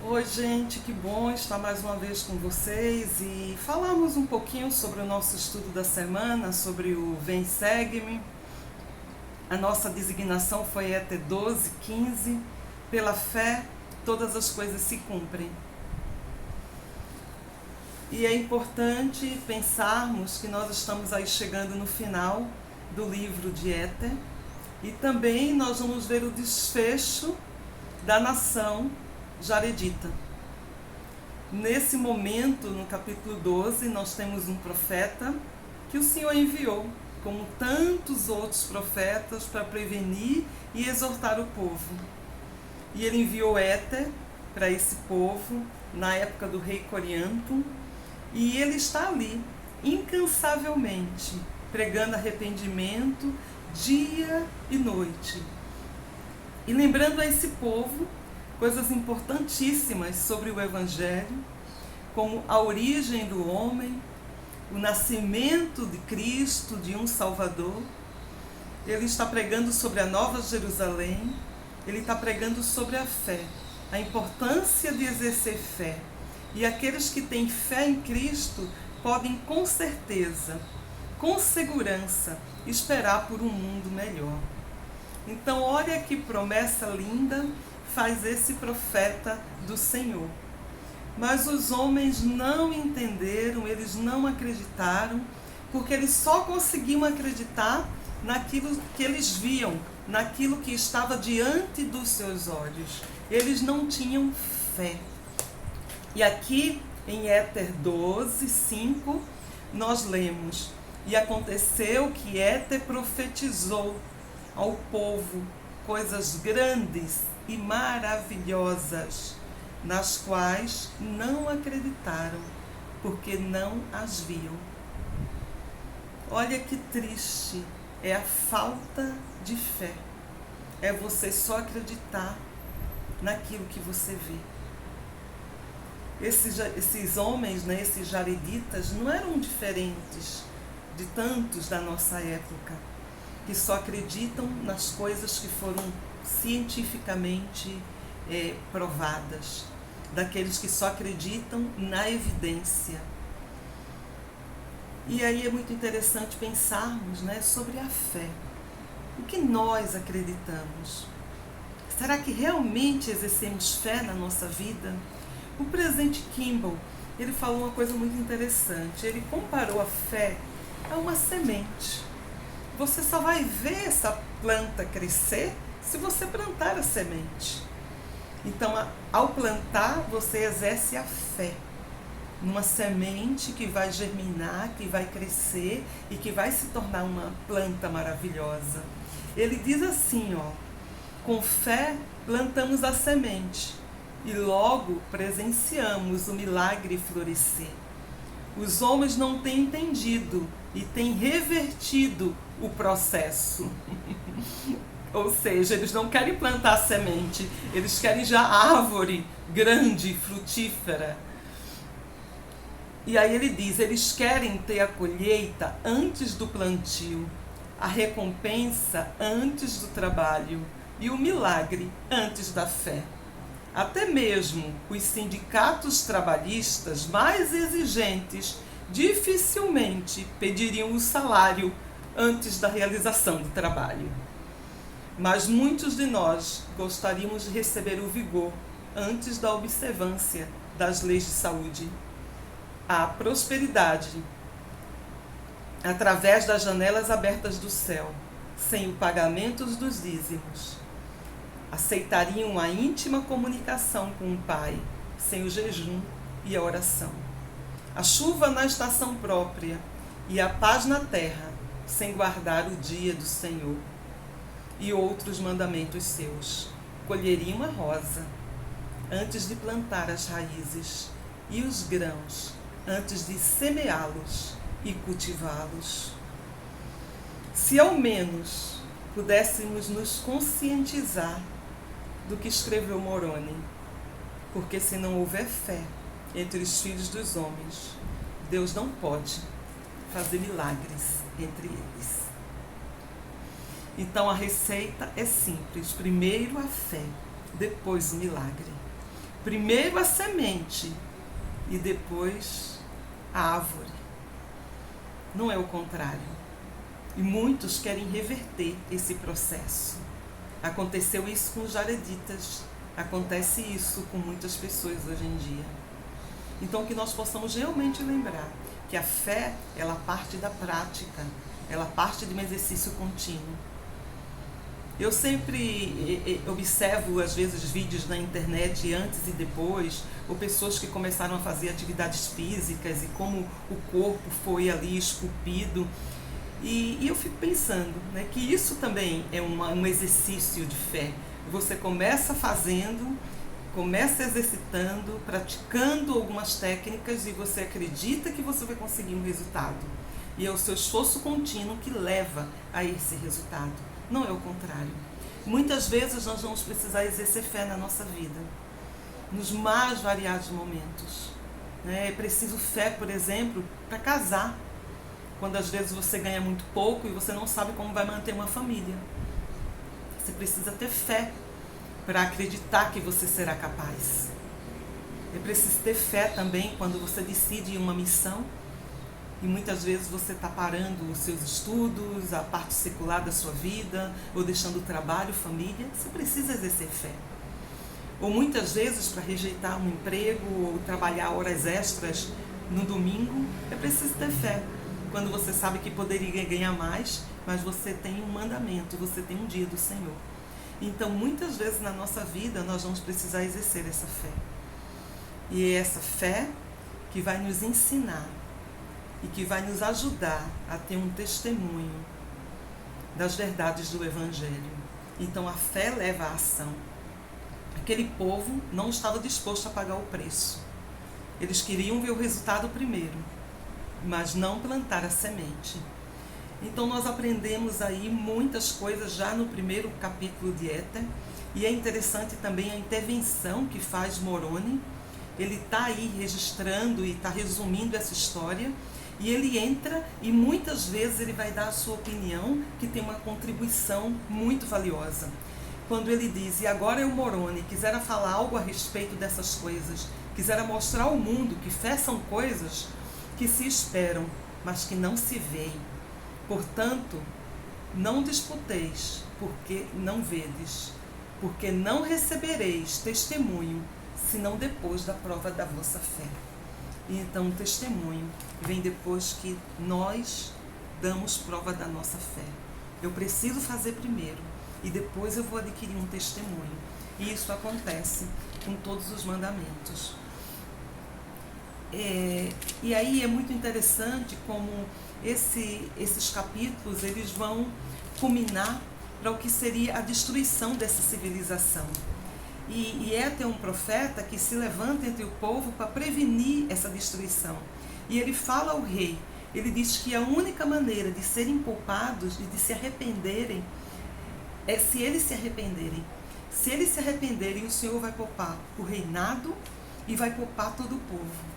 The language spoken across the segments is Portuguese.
Oi, gente, que bom estar mais uma vez com vocês e falarmos um pouquinho sobre o nosso estudo da semana, sobre o Vem Segue-me. A nossa designação foi ET 12:15. Pela fé, todas as coisas se cumprem. E é importante pensarmos que nós estamos aí chegando no final do livro de Éter e também nós vamos ver o desfecho da nação jaredita. Nesse momento, no capítulo 12, nós temos um profeta que o Senhor enviou, como tantos outros profetas, para prevenir e exortar o povo. E ele enviou Éter para esse povo na época do rei Coriantum, e ele está ali, incansavelmente, pregando arrependimento dia e noite. E lembrando a esse povo coisas importantíssimas sobre o Evangelho, como a origem do homem, o nascimento de Cristo, de um Salvador. Ele está pregando sobre a Nova Jerusalém, ele está pregando sobre a fé, a importância de exercer fé. E aqueles que têm fé em Cristo podem com certeza, com segurança, esperar por um mundo melhor. Então, olha que promessa linda faz esse profeta do Senhor. Mas os homens não entenderam, eles não acreditaram, porque eles só conseguiam acreditar naquilo que eles viam, naquilo que estava diante dos seus olhos. Eles não tinham fé. E aqui em Éter 12:5, nós lemos: E aconteceu que Éter profetizou ao povo coisas grandes e maravilhosas, nas quais não acreditaram, porque não as viam. Olha que triste é a falta de fé. É você só acreditar naquilo que você vê. Esses homens, esses jareditas, não eram diferentes de tantos da nossa época, que só acreditam nas coisas que foram cientificamente provadas, daqueles que só acreditam na evidência. E aí é muito interessante pensarmos sobre a fé. O que nós acreditamos? Será que realmente exercemos fé na nossa vida? O presidente Kimball, ele falou uma coisa muito interessante. Ele comparou a fé a uma semente. Você só vai ver essa planta crescer se você plantar a semente. Então, ao plantar, você exerce a fé numa semente que vai germinar, que vai crescer e que vai se tornar uma planta maravilhosa. Ele diz assim, com fé plantamos a semente e logo presenciamos o milagre florescer. Os homens não têm entendido e têm revertido o processo. Ou seja, eles não querem plantar semente, eles querem já árvore grande, frutífera. E aí ele diz, eles querem ter a colheita antes do plantio, a recompensa antes do trabalho e o milagre antes da fé. Até mesmo os sindicatos trabalhistas mais exigentes dificilmente pediriam o salário antes da realização do trabalho. Mas muitos de nós gostaríamos de receber o vigor antes da observância das leis de saúde. A prosperidade, através das janelas abertas do céu, sem o pagamento dos dízimos. Aceitariam a íntima comunicação com o Pai, sem o jejum e a oração. A chuva na estação própria e a paz na terra, sem guardar o dia do Senhor. E outros mandamentos seus. Colheriam a rosa, antes de plantar as raízes, e os grãos, antes de semeá-los e cultivá-los. Se ao menos pudéssemos nos conscientizar do que escreveu Moroni, porque se não houver fé entre os filhos dos homens, Deus não pode fazer milagres entre eles. Então a receita é simples: primeiro a fé, depois o milagre. Primeiro a semente e depois a árvore. Não é o contrário. E muitos querem reverter esse processo. Aconteceu isso com os jareditas. Acontece isso com muitas pessoas hoje em dia. Então que nós possamos realmente lembrar que a fé, ela parte da prática, ela parte de um exercício contínuo. Eu sempre observo, às vezes, vídeos na internet antes e depois, ou pessoas que começaram a fazer atividades físicas e como o corpo foi ali esculpido. E eu fico pensando, né, que isso também é um exercício de fé. Você começa fazendo, começa exercitando, praticando algumas técnicas e você acredita que você vai conseguir um resultado. E é o seu esforço contínuo que leva a esse resultado. Não é o contrário. Muitas vezes nós vamos precisar exercer fé na nossa vida, nos mais variados momentos. É preciso fé, por exemplo, para casar. Quando às vezes você ganha muito pouco e você não sabe como vai manter uma família. Você precisa ter fé para acreditar que você será capaz. É preciso ter fé também quando você decide ir uma missão. E muitas vezes você está parando os seus estudos, a parte secular da sua vida, ou deixando o trabalho, família. Você precisa exercer fé. Ou muitas vezes, para rejeitar um emprego ou trabalhar horas extras no domingo, é preciso ter fé. Quando você sabe que poderia ganhar mais, mas você tem um mandamento, você tem um dia do Senhor. Então, muitas vezes na nossa vida, nós vamos precisar exercer essa fé. E é essa fé que vai nos ensinar e que vai nos ajudar a ter um testemunho das verdades do Evangelho. Então a fé leva à ação. Aquele povo não estava disposto a pagar o preço. Eles queriam ver o resultado primeiro, mas não plantar a semente. Então nós aprendemos aí muitas coisas já no primeiro capítulo de Éter, e é interessante também a intervenção que faz Moroni. Ele está aí registrando e está resumindo essa história. E ele entra e muitas vezes ele vai dar a sua opinião, que tem uma contribuição muito valiosa. Quando ele diz, e agora eu, Moroni, quisera falar algo a respeito dessas coisas, quisera mostrar ao mundo que fé são coisas que se esperam, mas que não se veem. Portanto, não disputeis, porque não vedes, porque não recebereis testemunho, senão depois da prova da vossa fé. E então o testemunho vem depois que nós damos prova da nossa fé. Eu preciso fazer primeiro e depois eu vou adquirir um testemunho. E isso acontece com todos os mandamentos. E aí é muito interessante como esses capítulos eles vão culminar para o que seria a destruição dessa civilização. E Éter é um profeta que se levanta entre o povo para prevenir essa destruição. E ele fala ao rei, ele diz que a única maneira de serem poupados e de se arrependerem é se eles se arrependerem. Se eles se arrependerem, o Senhor vai poupar o reinado e vai poupar todo o povo.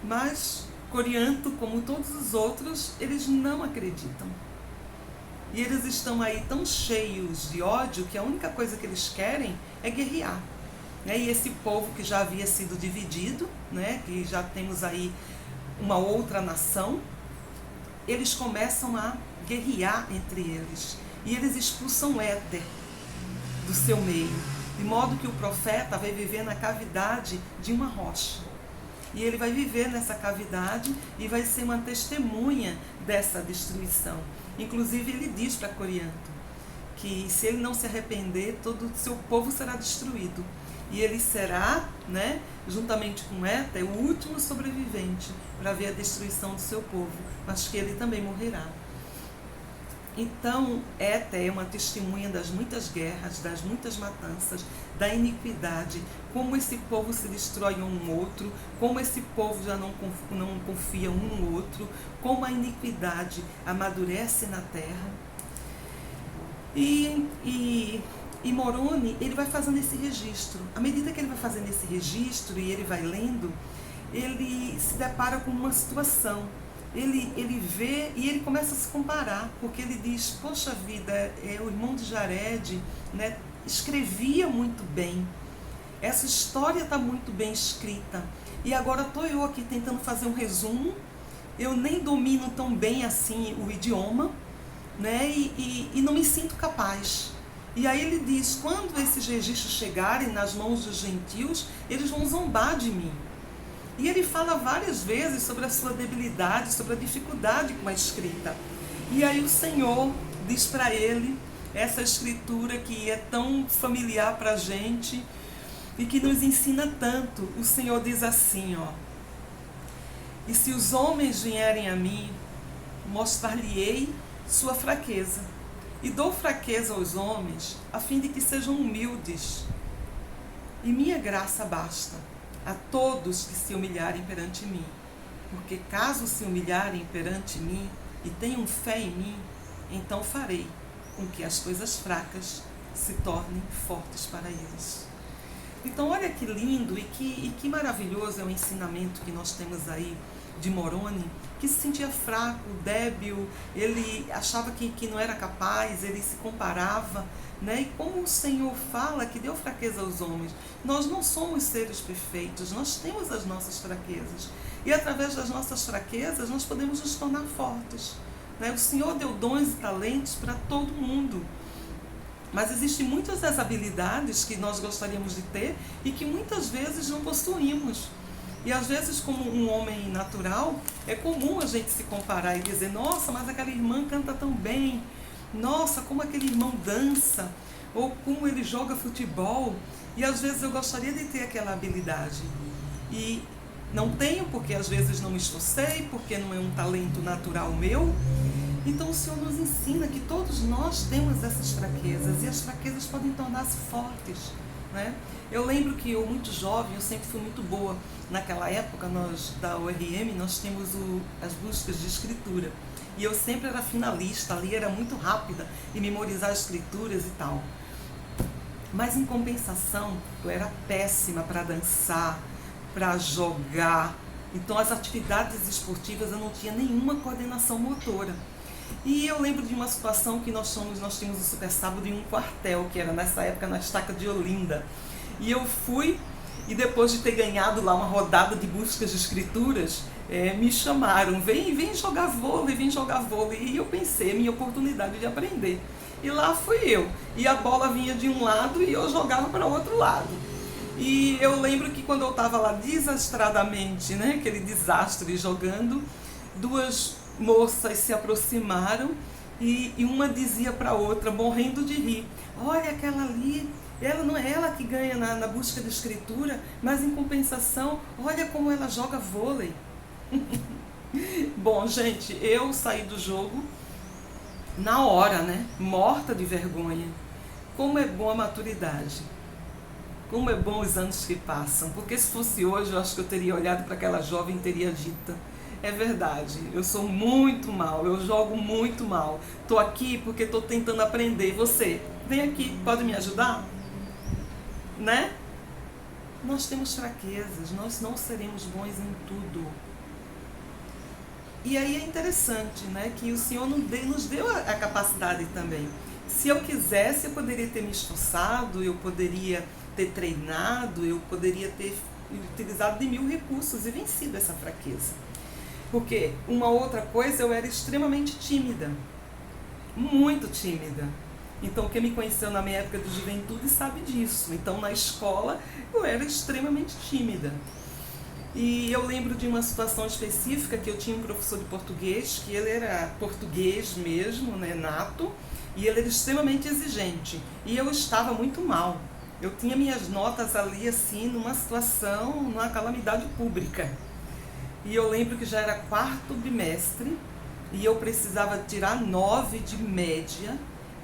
Mas Corianto, como todos os outros, eles não acreditam. E eles estão aí tão cheios de ódio que a única coisa que eles querem é guerrear. E esse povo que já havia sido dividido, que já temos aí uma outra nação, eles começam a guerrear entre eles. E eles expulsam Éter do seu meio, de modo que o profeta vai viver na cavidade de uma rocha. E ele vai viver nessa cavidade e vai ser uma testemunha dessa destruição. Inclusive ele diz para Corianto que se ele não se arrepender, todo o seu povo será destruído. E ele será, juntamente com Éter, o último sobrevivente para ver a destruição do seu povo, mas que ele também morrerá. Então, Éter é uma testemunha das muitas guerras, das muitas matanças, da iniquidade, como esse povo se destrói um ao outro, como esse povo já não confia um no outro, como a iniquidade amadurece na terra. E Moroni, ele vai fazendo esse registro. À medida que ele vai fazendo esse registro e ele vai lendo, ele se depara com uma situação. Ele vê e ele começa a se comparar, porque ele diz, poxa vida, o irmão de Jared escrevia muito bem, essa história está muito bem escrita. E agora estou eu aqui tentando fazer um resumo. Eu nem domino tão bem assim o idioma, né? E não me sinto capaz. E aí ele diz, quando esses registros chegarem nas mãos dos gentios, eles vão zombar de mim. E ele fala várias vezes sobre a sua debilidade, sobre a dificuldade com a escrita. E aí o Senhor diz para ele essa escritura que é tão familiar para a gente e que nos ensina tanto. O Senhor diz assim, ó: e se os homens vierem a mim, mostrar-lhe-ei sua fraqueza. E dou fraqueza aos homens, a fim de que sejam humildes. E minha graça basta a todos que se humilharem perante mim. Porque caso se humilharem perante mim e tenham fé em mim, então farei com que as coisas fracas se tornem fortes para eles. Então olha que lindo e que maravilhoso é o ensinamento que nós temos aí de Moroni, que se sentia fraco, débil, ele achava que não era capaz, ele se comparava, né? E como o Senhor fala que deu fraqueza aos homens, nós não somos seres perfeitos, nós temos as nossas fraquezas. E através das nossas fraquezas nós podemos nos tornar fortes, né? O Senhor deu dons e talentos para todo mundo. Mas existem muitas das habilidades que nós gostaríamos de ter e que muitas vezes não possuímos. E às vezes, como um homem natural, é comum a gente se comparar e dizer, nossa, mas aquela irmã canta tão bem, nossa, como aquele irmão dança, ou como ele joga futebol. E às vezes eu gostaria de ter aquela habilidade. E não tenho, porque às vezes não me esforcei, porque não é um talento natural meu. Então o Senhor nos ensina que todos nós temos essas fraquezas, e as fraquezas podem tornar-se fortes, né? Eu lembro que eu, muito jovem, eu sempre fui muito boa. Naquela época, nós da URM, nós tínhamos as buscas de escritura. E eu sempre era finalista, ali era muito rápida em memorizar escrituras e tal. Mas em compensação, eu era péssima para dançar, para jogar. Então as atividades esportivas eu não tinha nenhuma coordenação motora. E eu lembro de uma situação que nós tínhamos o Super Sábado em um quartel, que era nessa época na Estaca de Olinda. E eu fui, e depois de ter ganhado lá uma rodada de buscas de escrituras, me chamaram, vem jogar vôlei, vem jogar vôlei. E eu pensei, minha oportunidade de aprender. E lá fui eu. E a bola vinha de um lado e eu jogava para o outro lado. E eu lembro que quando eu estava lá desastradamente, né, aquele desastre jogando, duas moças se aproximaram e uma dizia para a outra, morrendo de rir, olha aquela ali, ela não é ela que ganha na busca de escritura, mas em compensação, olha como ela joga vôlei. Bom, gente, eu saí do jogo na hora, né? Morta de vergonha. Como é bom a maturidade. Como é bom os anos que passam. Porque se fosse hoje, eu acho que eu teria olhado para aquela jovem e teria dito, é verdade, eu sou muito mal, eu jogo muito mal. Estou aqui porque estou tentando aprender. Você, vem aqui, pode me ajudar? Né? Nós temos fraquezas, nós não seremos bons em tudo. E aí é interessante, né, que o Senhor nos deu a capacidade também. Se eu quisesse, eu poderia ter me esforçado, eu poderia ter treinado, eu poderia ter utilizado de 1000 recursos e vencido essa fraqueza. Porque uma outra coisa, eu era extremamente tímida, muito tímida. Então, quem me conheceu na minha época de juventude sabe disso. Então, na escola, eu era extremamente tímida. E eu lembro de uma situação específica que eu tinha um professor de português, que ele era português mesmo, né, nato, e ele era extremamente exigente. E eu estava muito mal. Eu tinha minhas notas ali, assim, numa situação, numa calamidade pública. E eu lembro que já era 4º bimestre e eu precisava tirar 9 de média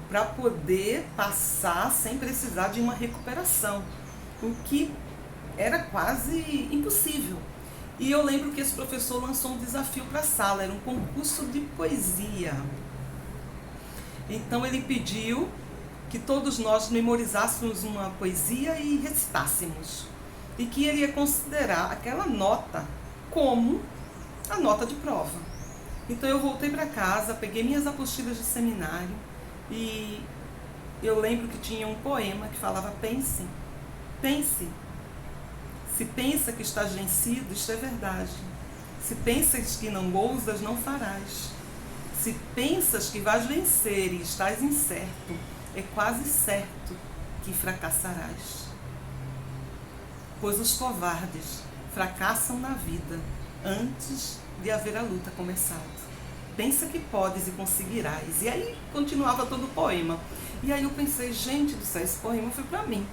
para poder passar sem precisar de uma recuperação, o que era quase impossível. E eu lembro que esse professor lançou um desafio para a sala, era um concurso de poesia. Então ele pediu que todos nós memorizássemos uma poesia e recitássemos, e que ele ia considerar aquela nota como a nota de prova. Então eu voltei para casa, peguei minhas apostilas de seminário e eu lembro que tinha um poema que falava pense. Pense. Se pensa que estás vencido, isto é verdade. Se pensas que não ousas, não farás. Se pensas que vais vencer e estás incerto, é quase certo que fracassarás. Pois os covardes fracassam na vida antes de haver a luta começado. Pensa que podes e conseguirás. E aí continuava todo o poema. E aí eu pensei, gente do céu, esse poema foi para mim.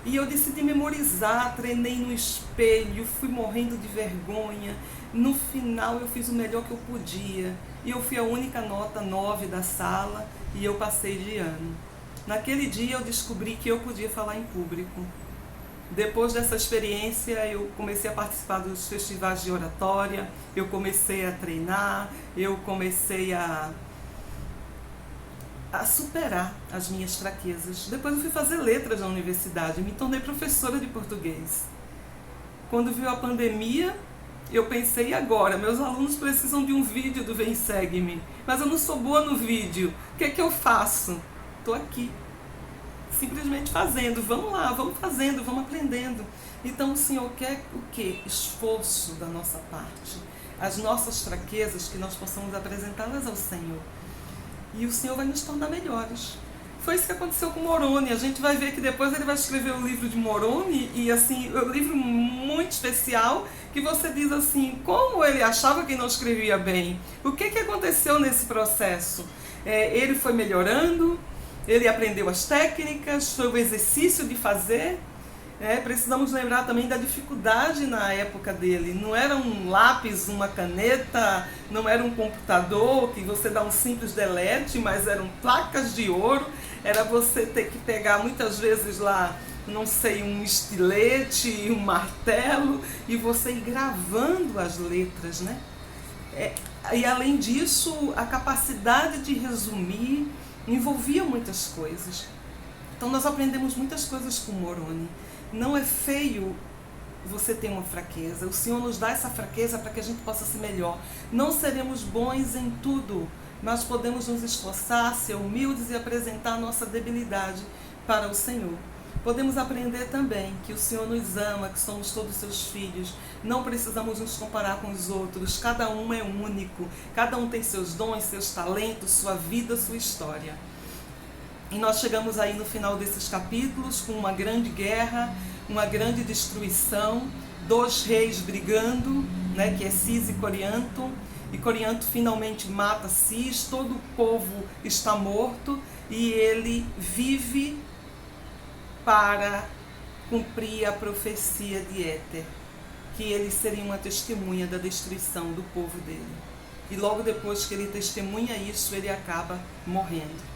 E eu decidi memorizar, treinei no espelho, fui morrendo de vergonha. No final eu fiz o melhor que eu podia. E eu fui a única nota 9 da sala e eu passei de ano. Naquele dia eu descobri que eu podia falar em público. Depois dessa experiência eu comecei a participar dos festivais de oratória, eu comecei a treinar, eu comecei a superar as minhas fraquezas. Depois eu fui fazer letras na universidade, me tornei professora de português. Quando veio a pandemia, eu pensei, e agora? Meus alunos precisam de um vídeo do Vem Segue-me, mas eu não sou boa no vídeo. O que é que eu faço? Estou aqui, simplesmente fazendo. Vamos lá, vamos fazendo, vamos aprendendo. Então o Senhor quer o quê? Esforço da nossa parte. As nossas fraquezas, que nós possamos apresentá-las ao Senhor. E o Senhor vai nos tornar melhores. Foi isso que aconteceu com Moroni. A gente vai ver que depois ele vai escrever o livro de Moroni, e assim, um livro muito especial, que você diz assim, como ele achava que não escrevia bem? O que aconteceu nesse processo? Ele foi melhorando, ele aprendeu as técnicas, foi o exercício de fazer. Precisamos lembrar também da dificuldade na época dele. Não era um lápis, uma caneta, não era um computador que você dá um simples delete, mas eram placas de ouro. Era você ter que pegar muitas vezes lá, não sei, um estilete, um martelo, e você ir gravando as letras, né? E além disso, a capacidade de resumir envolvia muitas coisas. Então nós aprendemos muitas coisas com Moroni. Não é feio você ter uma fraqueza. O Senhor nos dá essa fraqueza para que a gente possa ser melhor. Não seremos bons em tudo, mas podemos nos esforçar, ser humildes e apresentar a nossa debilidade para o Senhor. Podemos aprender também que o Senhor nos ama, que somos todos seus filhos. Não precisamos nos comparar com os outros. Cada um é único. Cada um tem seus dons, seus talentos, sua vida, sua história. E nós chegamos aí no final desses capítulos com uma grande guerra, uma grande destruição, 2 reis brigando, né, que é Cis e Corianto. E Corianto finalmente mata Cis, todo o povo está morto e ele vive para cumprir a profecia de Éter, que ele seria uma testemunha da destruição do povo dele. E logo depois que ele testemunha isso, ele acaba morrendo.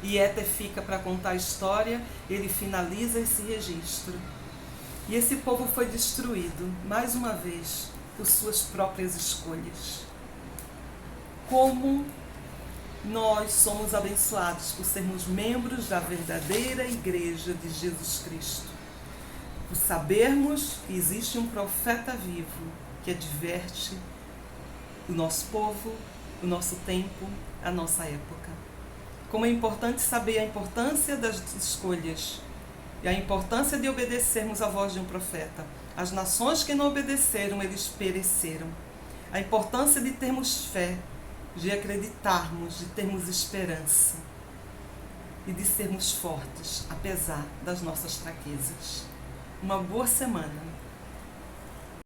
E Éter fica para contar a história, ele finaliza esse registro. E esse povo foi destruído, mais uma vez, por suas próprias escolhas. Como nós somos abençoados por sermos membros da verdadeira Igreja de Jesus Cristo. Por sabermos que existe um profeta vivo que adverte o nosso povo, o nosso tempo, a nossa época. Como é importante saber a importância das escolhas e a importância de obedecermos à voz de um profeta. As nações que não obedeceram, eles pereceram. A importância de termos fé, de acreditarmos, de termos esperança e de sermos fortes, apesar das nossas fraquezas. Uma boa semana.